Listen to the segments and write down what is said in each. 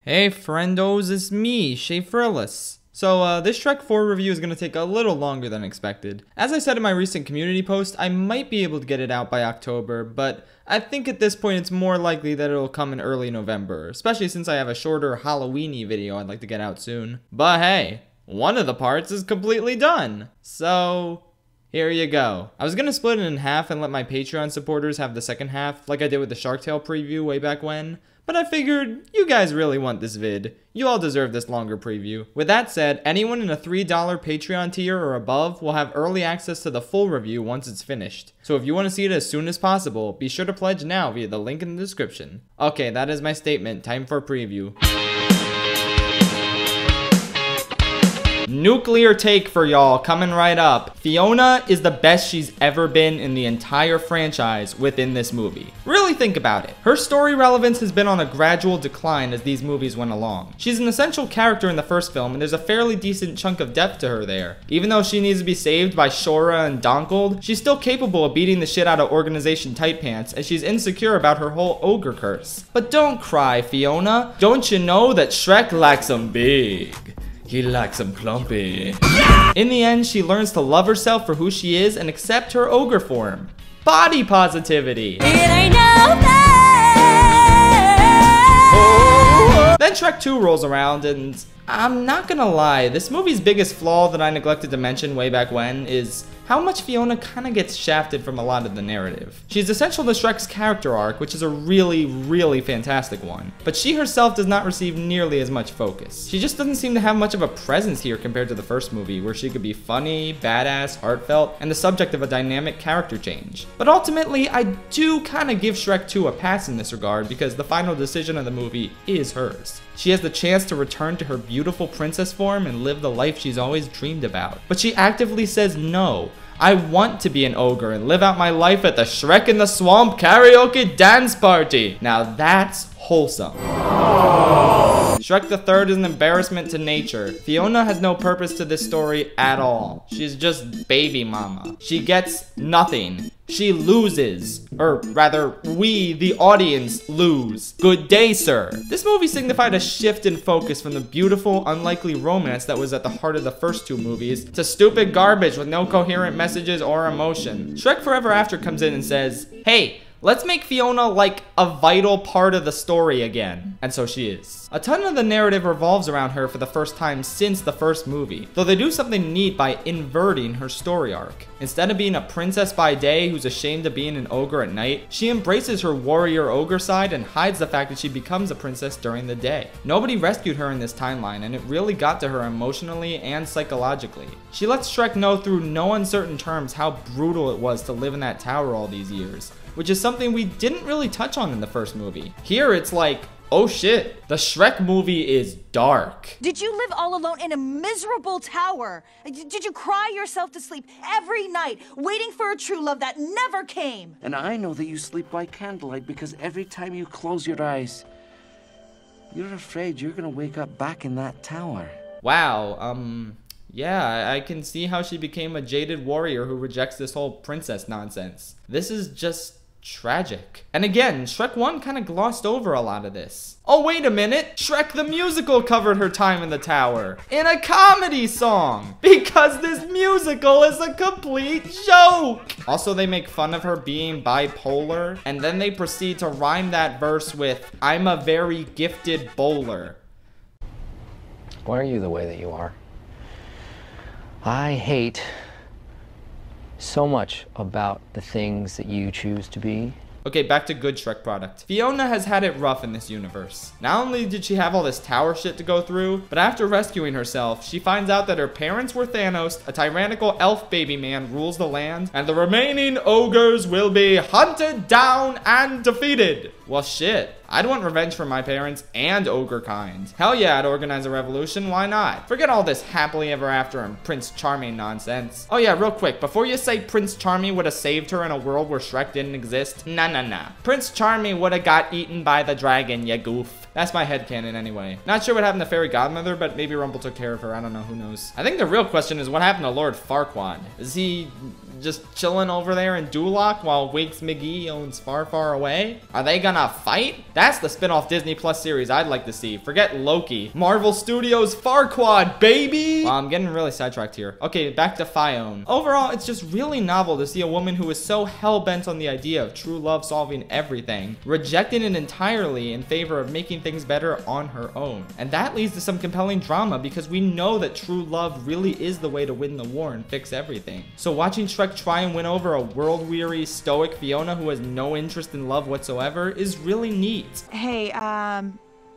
Hey friendos, it's me, Schaffrillas. So this Shrek 4 review is going to take a little longer than expected. As I said in my recent community post, I might be able to get it out by October, but I think at this point it's more likely that it'll come in early November, especially since I have a shorter Halloween-y video I'd like to get out soon. But hey, one of the parts is completely done, so here you go. I was gonna split it in half and let my Patreon supporters have the second half, like I did with the Shark Tale preview way back when, but I figured you guys really want this vid. You all deserve this longer preview. With that said, anyone in a $3 Patreon tier or above will have early access to the full review once it's finished. So if you want to see it as soon as possible, be sure to pledge now via the link in the description. Okay, that is my statement. Time for a preview. Nuclear take for y'all, coming right up. Fiona is the best she's ever been in the entire franchise within this movie. Really think about it. Her story relevance has been on a gradual decline as these movies went along. She's an essential character in the first film, and there's a fairly decent chunk of depth to her there. Even though she needs to be saved by Shora and Donkold, she's still capable of beating the shit out of Organization Tight Pants, as she's insecure about her whole ogre curse. But don't cry, Fiona. Don't you know that Shrek likes 'em big? He likes them clumpy. In the end, she learns to love herself for who she is and accept her ogre form. Body positivity. Then Shrek 2 rolls around, and I'm not gonna lie, this movie's biggest flaw that I neglected to mention way back when is how much Fiona kinda gets shafted from a lot of the narrative. She's essential to Shrek's character arc, which is a really fantastic one, but she herself does not receive nearly as much focus. She just doesn't seem to have much of a presence here compared to the first movie, where she could be funny, badass, heartfelt, and the subject of a dynamic character change. But ultimately, I do kinda give Shrek 2 a pass in this regard because the final decision of the movie is hers. She has the chance to return to her beautiful princess form and live the life she's always dreamed about. But she actively says no. I want to be an ogre and live out my life at the Shrek in the Swamp karaoke dance party. Now that's wholesome. Shrek the Third is an embarrassment to nature. Fiona has no purpose to this story at all. She's just baby mama. She gets nothing. She loses. Or rather, we, the audience, lose. Good day, sir. This movie signified a shift in focus from the beautiful, unlikely romance that was at the heart of the first two movies to stupid garbage with no coherent messages or emotion. Shrek Forever After comes in and says, hey, let's make Fiona like a vital part of the story again. And so she is. A ton of the narrative revolves around her for the first time since the first movie, though they do something neat by inverting her story arc. Instead of being a princess by day who's ashamed of being an ogre at night, she embraces her warrior ogre side and hides the fact that she becomes a princess during the day. Nobody rescued her in this timeline, and it really got to her emotionally and psychologically. She lets Shrek know through no uncertain terms how brutal it was to live in that tower all these years, which is something we didn't really touch on in the first movie. Here it's like, oh shit, the Shrek movie is dark. Did you live all alone in a miserable tower? Did you cry yourself to sleep every night, waiting for a true love that never came? And I know that you sleep by candlelight because every time you close your eyes, you're afraid you're gonna wake up back in that tower. Wow, yeah, I can see how she became a jaded warrior who rejects this whole princess nonsense. This is just tragic. And again, Shrek 1 kind of glossed over a lot of this. Oh, wait a minute! Shrek the Musical covered her time in the tower in a comedy song because this musical is a complete joke! Also, they make fun of her being bipolar, and then they proceed to rhyme that verse with, I'm a very gifted bowler. Why are you the way that you are? I hate so much about the things that you choose to be. Okay, back to good Shrek product. Fiona has had it rough in this universe. Not only did she have all this tower shit to go through, but after rescuing herself, she finds out that her parents were Thanos, a tyrannical elf baby man rules the land, and the remaining ogres will be hunted down and defeated. Well, shit. I'd want revenge for my parents and ogre kind. Hell yeah, I'd organize a revolution, why not? Forget all this happily ever after and Prince Charming nonsense. Oh yeah, real quick, before you say Prince Charming would have saved her in a world where Shrek didn't exist, nah. Prince Charming would have got eaten by the dragon, ya goof. That's my headcanon anyway. Not sure what happened to Fairy Godmother, but maybe Rumple took care of her, I don't know, who knows. I think the real question is what happened to Lord Farquaad? Is he just chilling over there in Duloc while Wakes McGee owns Far, Far Away? Are they gonna fight? That's the spin-off Disney Plus series I'd like to see. Forget Loki. Marvel Studios Farquaad, baby! Well, I'm getting really sidetracked here. Okay, back to Fione. Overall, it's just really novel to see a woman who is so hell-bent on the idea of true love solving everything, rejecting it entirely in favor of making things better on her own. And that leads to some compelling drama because we know that true love really is the way to win the war and fix everything. So watching Shrek try and win over a world-weary, stoic Fiona who has no interest in love whatsoever is really neat. Hey,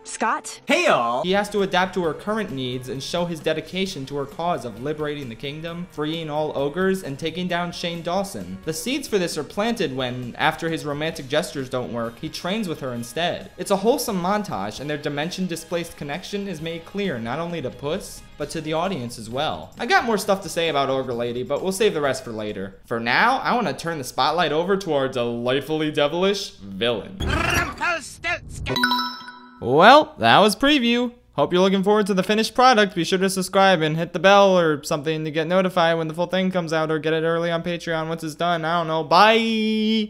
Scott? Hey y'all! He has to adapt to her current needs and show his dedication to her cause of liberating the kingdom, freeing all ogres, and taking down Shane Dawson. The seeds for this are planted when, after his romantic gestures don't work, he trains with her instead. It's a wholesome montage, and their dimension-displaced connection is made clear not only to Puss, but to the audience as well. I got more stuff to say about Ogre Lady, but we'll save the rest for later. For now, I want to turn the spotlight over to our delightfully devilish villain. Well, that was preview. Hope you're looking forward to the finished product. Be sure to subscribe and hit the bell or something to get notified when the full thing comes out, or get it early on Patreon once it's done. I don't know. Bye!